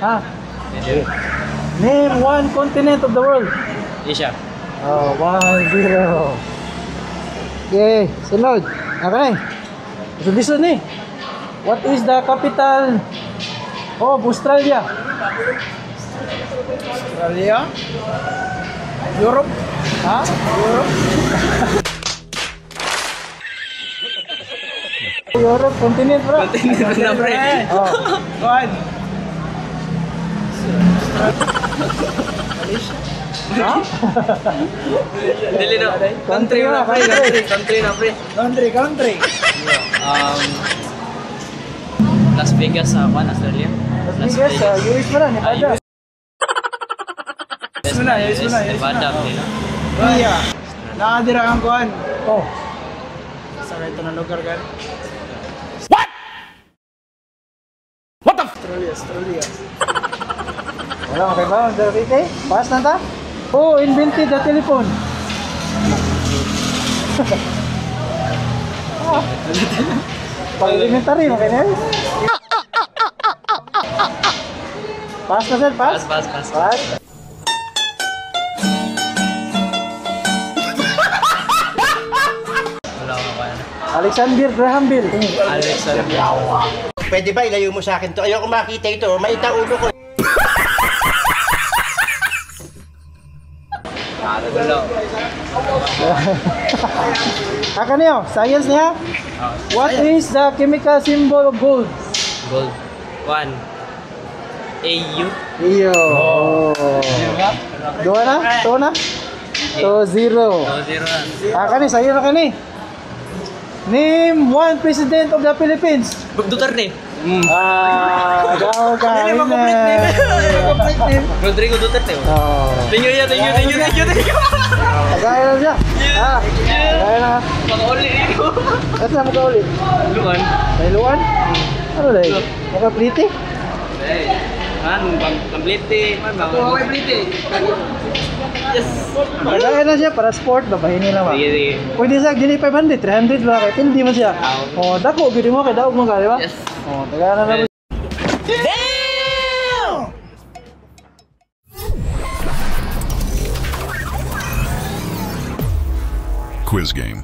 Ha? Name one continent of the world. Asia. Oh, 1-0. Okay, sunod. Okay. Listen ni. What is the capital of Australia? Australia? Europe? Ha? Europe? Europe, continent bro. Continent na pre. Oh. One. Ha? Dili na. Country na, Country na pre. Country. Las Vegas sa Australia. Las Vegas, US mo na, Nevada. Yes mo na. Nevada, nila. Iya. Nakadira ang kuhan. Oh. Sa ito na lugar kan. Australia. Wala, okay ba? Okay? Pass na ta? Oh, invented the telephone. Pag-elementary, okay na yun? Pass na sir, pass? Pass. Pass. Wala ko na. Alexander Graham Bell. Alexander. Pwede ba ilayo mo sa akin to? Ayoko makita ito. Maita ulo ko. Wala. Aka niyo, science niya? What is the chemical symbol of gold? Gold. 1. AU. Iyo. Dua na? 2 na? 2-0. 2-0 na. Aka ni, sa'yo na ka ni. Name one president of the Philippines. Duterte. Daw ka. Complete name. Rodrigo Duterte. Oh. Thank you. Tagay na siya. Tagay na. Pag-uli dito. Kasi na mo ulit. Luan. Dahil ano dahil? Makapliti? Pamplite. Okay, plite. Yes. Tagay na siya para sport. Babahin nila ba? Sige. Pwede sa dili 500, 300 ba? Kaya hindi man siya. Oh, dako. Gini mo kay daog mo ka, di ba? Yes. Oh, tagay na naman. Quiz game.